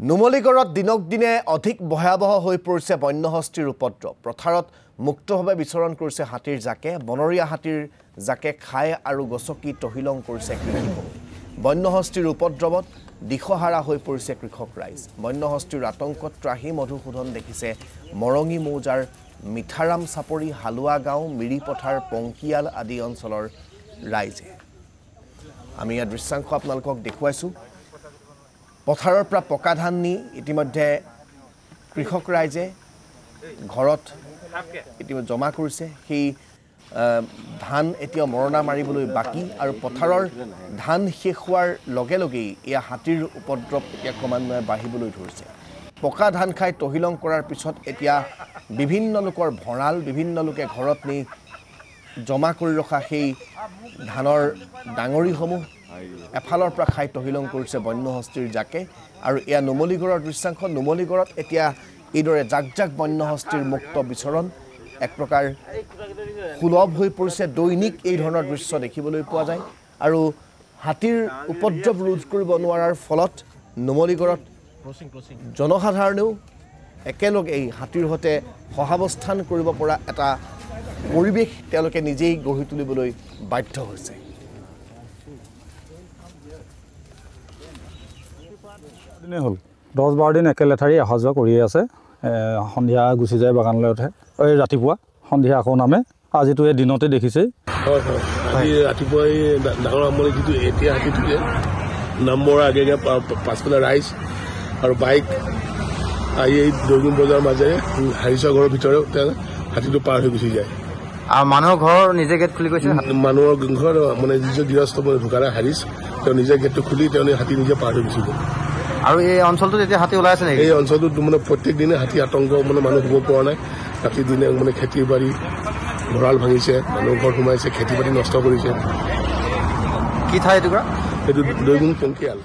নুমলীগড়ত দিনক দিনে অধিক ভয়াবহ হৈ পৰিছে বন্যহস্তীৰ উপদ্ৰৱ। পথাৰত মুক্তভাৱে বিচৰণ কৰিছে হাতীৰ জাকে। বনৰীয়া হাতীৰ জাকে খাই আৰু গছকি তহিলং কৰিছে কৃষিভূমি। বন্যহস্তীৰ উপদ্ৰৱত দিশহাৰা হৈ পৰিছে কৃষক ৰাইজ। বন্যহস্তীৰ আতংকত ত্ৰাহি মধুসূদন দেখিছে মৰঙী মৌজাৰ মিঠাৰাম চাপৰি, হালুৱা গাঁও, মিৰি পথাৰ, পংকিয়াল আদি অঞ্চলৰ ৰাইজে। আমি ইয়াৰ দৃশ্যাংশ আপোনালোকক দেখুৱাইছোঁ। পথাৰৰ পৰা পকা ধান নি ইতিমধ্যে কৃষক ৰাইজে ঘৰত ইতিমধ্যে জমা কৰিছে। সেই ধান এতিয়া মৰণা মাৰিবলৈ বাকী আৰু পথাৰৰ ধান শেষ হোৱাৰ লগে লগেই এয়া হাতীৰ উপদ্ৰৱ এতিয়া ক্ৰমান্বয়ে বাঢ়িবলৈ ধৰিছে। পকা ধান খাই তহিলং কৰাৰ পিছত এতিয়া বিভিন্ন লোকৰ ভঁৰাল, বিভিন্ন লোকে ঘৰত নি জমা কৰি ৰখা সেই ধানৰ ডাঙৰিসমূহ এফালৰ পৰা খাই তহিলং কৰিছে বন্যহস্তীৰ জাকে। আৰু এয়া নুমলীগড়ৰ দৃশ্যাংশ। নুমলীগড়ত এতিয়া এইদৰে জাক জাক বন্যহস্তীৰ মুক্ত বিচৰণ এক প্ৰকাৰ সুলভ হৈ পৰিছে। দৈনিক এই ধৰণৰ দৃশ্য দেখিবলৈ পোৱা যায় আৰু হাতীৰ উপদ্ৰৱ ৰোধ কৰিব নোৱাৰাৰ ফলত নুমলীগড়ত জনসাধাৰণেও একেলগে এই হাতীৰ সৈতে সহাৱস্থান কৰিব পৰা এটা পৰিৱেশ তেওঁলোকে নিজেই গঢ়ি তুলিবলৈ বাধ্য হৈছে। দিনে হ'ল 10-12 দিন একেলেঠাৰি অহা যোৱা কৰিয়ে আছে। সন্ধিয়া গুচি যায় বাগানলৈ উঠে, এই ৰাতিপুৱা সন্ধিয়া আকৌ নামে। আজিতো এই দিনতে দেখিছেই। আজি ৰাতিপুৱা এই ডাঙৰ আমলি যিটো এতিয়া হাতী থাকে নামৰ আগে পাছফালে ৰাইজ আৰু বাইক আহি এই দৈগুণ বজাৰ মাজেৰে হাৰিচৰ ঘৰৰ ভিতৰত হাতীটো পাৰ হৈ গুচি যায়। আৰু মানুহৰ ঘৰ নিজে গেট খুলি গৈছে। মানুহৰ ঘৰ মানে যিজন গৃহস্থ ঢুকালে হাৰিচ, তেওঁ নিজে গেটটো খুলি তেওঁ হাতী নিজে পাৰ হৈ গুচি গ'ল। আৰু এই অঞ্চলটোত এতিয়া হাতী ওলাই আছে নেকি? এই অঞ্চলটোত মানে প্ৰত্যেক দিনে হাতী আতংক মানে মানুহ শুব পৰা নাই। ৰাতি দিনে মানে খেতি বাৰী ভঁৰাল ভাঙিছে, মানুহৰ ঘৰত সোমাইছে, খেতি বাতি নষ্ট কৰিছে। কি ঠাই এইটো? এইটো দৈগুণ পংকিয়াল।